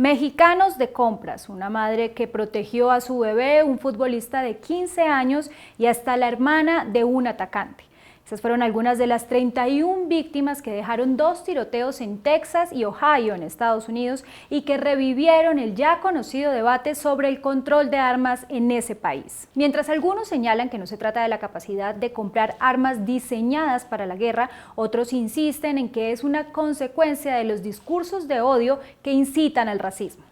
Mexicanos de compras, una madre que protegió a su bebé, un futbolista de 15 años y hasta la hermana de un atacante. Esas fueron algunas de las 31 víctimas que dejaron 2 tiroteos en Texas y Ohio, en Estados Unidos, y que revivieron el ya conocido debate sobre el control de armas en ese país. Mientras algunos señalan que no se trata de la capacidad de comprar armas diseñadas para la guerra, otros insisten en que es una consecuencia de los discursos de odio que incitan al racismo.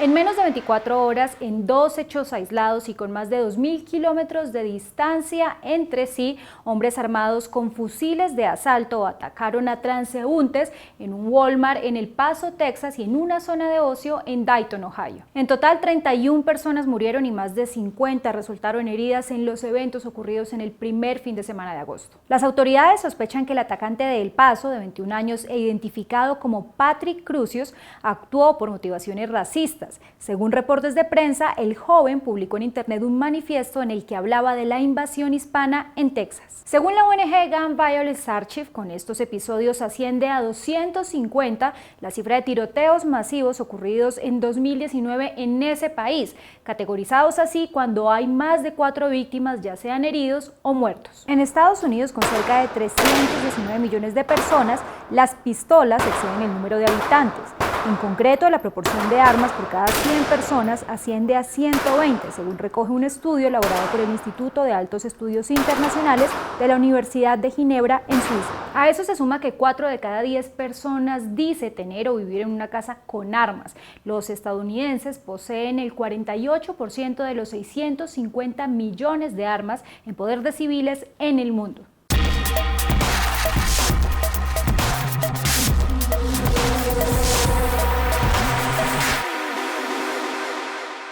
En menos de 24 horas, en 2 hechos aislados y con más de 2.000 kilómetros de distancia entre sí, hombres armados con fusiles de asalto atacaron a transeúntes en un Walmart en El Paso, Texas, y en una zona de ocio en Dayton, Ohio. En total, 31 personas murieron y más de 50 resultaron heridas en los eventos ocurridos en el primer fin de semana de agosto. Las autoridades sospechan que el atacante de El Paso, de 21 años e identificado como Patrick Crusius, actuó por motivaciones racistas. Según reportes de prensa, el joven publicó en internet un manifiesto en el que hablaba de la invasión hispana en Texas. Según la ONG Gun Violence Archive, con estos episodios asciende a 250 la cifra de tiroteos masivos ocurridos en 2019 en ese país, categorizados así cuando hay más de 4 víctimas, ya sean heridos o muertos. En Estados Unidos, con cerca de 319 millones de personas, las pistolas exceden el número de habitantes. En concreto, la proporción de armas por cada 100 personas asciende a 120, según recoge un estudio elaborado por el Instituto de Altos Estudios Internacionales de la Universidad de Ginebra, en Suiza. A eso se suma que 4 de cada 10 personas dice tener o vivir en una casa con armas. Los estadounidenses poseen el 48% de los 650 millones de armas en poder de civiles en el mundo.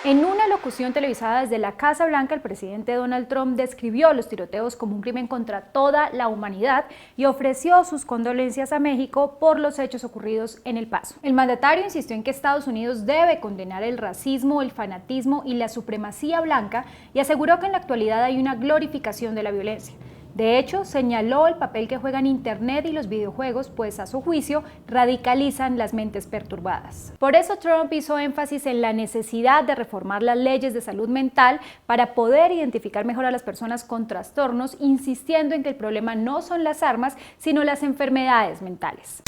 En una locución televisada desde la Casa Blanca, el presidente Donald Trump describió los tiroteos como un crimen contra toda la humanidad y ofreció sus condolencias a México por los hechos ocurridos en El Paso. El mandatario insistió en que Estados Unidos debe condenar el racismo, el fanatismo y la supremacía blanca y aseguró que en la actualidad hay una glorificación de la violencia. De hecho, señaló el papel que juegan Internet y los videojuegos, pues a su juicio radicalizan las mentes perturbadas. Por eso Trump hizo énfasis en la necesidad de reformar las leyes de salud mental para poder identificar mejor a las personas con trastornos, insistiendo en que el problema no son las armas, sino las enfermedades mentales.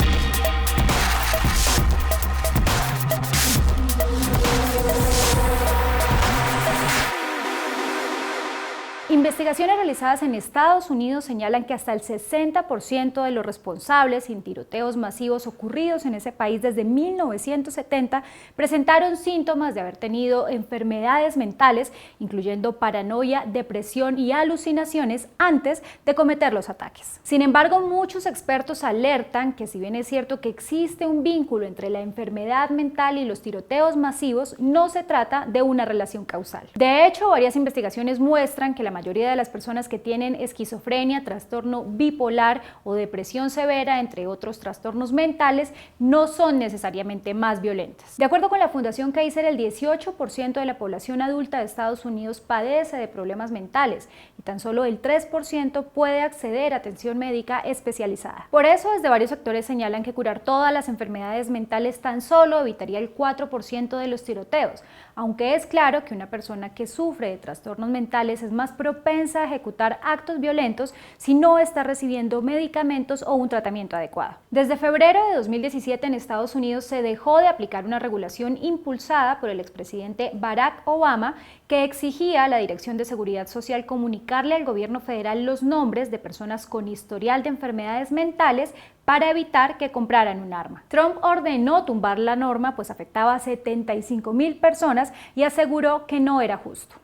Investigaciones realizadas en Estados Unidos señalan que hasta el 60% de los responsables en tiroteos masivos ocurridos en ese país desde 1970 presentaron síntomas de haber tenido enfermedades mentales, incluyendo paranoia, depresión y alucinaciones antes de cometer los ataques. Sin embargo, muchos expertos alertan que si bien es cierto que existe un vínculo entre la enfermedad mental y los tiroteos masivos, no se trata de una relación causal. De hecho, varias investigaciones muestran que la mayoría de las personas que tienen esquizofrenia, trastorno bipolar o depresión severa, entre otros trastornos mentales, no son necesariamente más violentas. De acuerdo con la Fundación Kaiser, el 18% de la población adulta de Estados Unidos padece de problemas mentales y tan solo el 3% puede acceder a atención médica especializada. Por eso, desde varios sectores señalan que curar todas las enfermedades mentales tan solo evitaría el 4% de los tiroteos, aunque es claro que una persona que sufre de trastornos mentales es más propensa a ejecutar actos violentos si no está recibiendo medicamentos o un tratamiento adecuado. Desde febrero de 2017 en Estados Unidos se dejó de aplicar una regulación impulsada por el expresidente Barack Obama que exigía a la Dirección de Seguridad Social comunicarle al gobierno federal los nombres de personas con historial de enfermedades mentales para evitar que compraran un arma. Trump ordenó tumbar la norma, pues afectaba a 75,000 personas y aseguró que no era justo.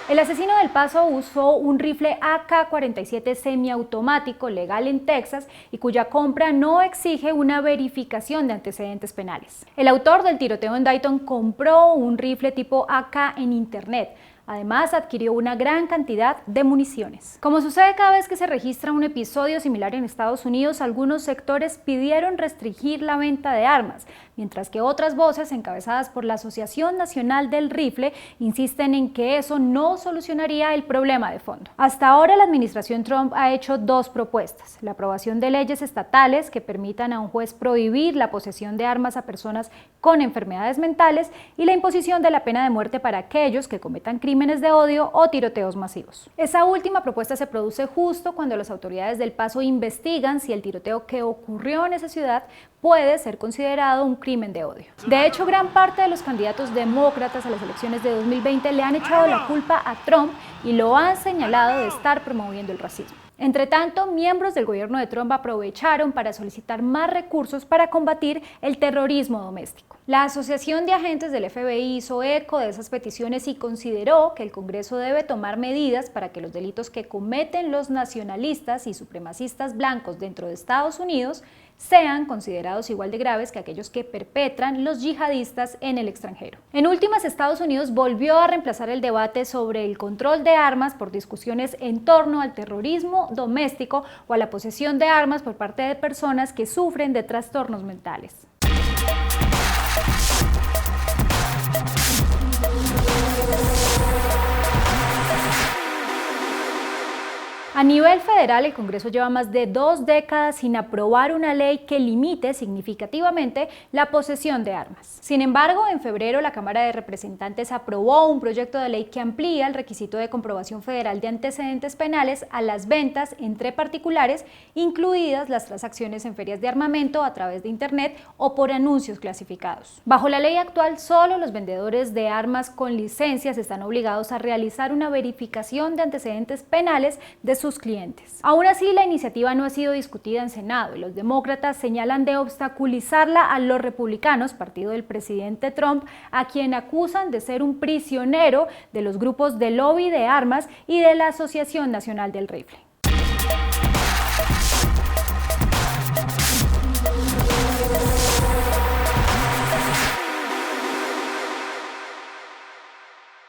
El asesino del Paso usó un rifle AK-47 semiautomático legal en Texas y cuya compra no exige una verificación de antecedentes penales. El autor del tiroteo en Dayton compró un rifle tipo AK en internet. Además, adquirió una gran cantidad de municiones. Como sucede cada vez que se registra un episodio similar en Estados Unidos, algunos sectores pidieron restringir la venta de armas, mientras que otras voces, encabezadas por la Asociación Nacional del Rifle, insisten en que eso no solucionaría el problema de fondo. Hasta ahora, la administración Trump ha hecho dos propuestas: la aprobación de leyes estatales que permitan a un juez prohibir la posesión de armas a personas con enfermedades mentales y la imposición de la pena de muerte para aquellos que cometan crímenes de odio o tiroteos masivos. Esa última propuesta se produce justo cuando las autoridades del Paso investigan si el tiroteo que ocurrió en esa ciudad puede ser considerado un crimen de odio. De hecho, gran parte de los candidatos demócratas a las elecciones de 2020 le han echado la culpa a Trump y lo han señalado de estar promoviendo el racismo. Entre tanto, miembros del gobierno de Trump aprovecharon para solicitar más recursos para combatir el terrorismo doméstico. La Asociación de Agentes del FBI hizo eco de esas peticiones y consideró que el Congreso debe tomar medidas para que los delitos que cometen los nacionalistas y supremacistas blancos dentro de Estados Unidos sean considerados igual de graves que aquellos que perpetran los yihadistas en el extranjero. En últimas, Estados Unidos volvió a reemplazar el debate sobre el control de armas por discusiones en torno al terrorismo doméstico o a la posesión de armas por parte de personas que sufren de trastornos mentales. A nivel federal, el Congreso lleva más de 2 décadas sin aprobar una ley que limite significativamente la posesión de armas. Sin embargo, en febrero la Cámara de Representantes aprobó un proyecto de ley que amplía el requisito de comprobación federal de antecedentes penales a las ventas entre particulares, incluidas las transacciones en ferias de armamento a través de Internet o por anuncios clasificados. Bajo la ley actual, solo los vendedores de armas con licencias están obligados a realizar una verificación de antecedentes penales de sus clientes. Aún así, la iniciativa no ha sido discutida en Senado y los demócratas señalan de obstaculizarla a los republicanos, partido del presidente Trump, a quien acusan de ser un prisionero de los grupos de lobby de armas y de la Asociación Nacional del Rifle.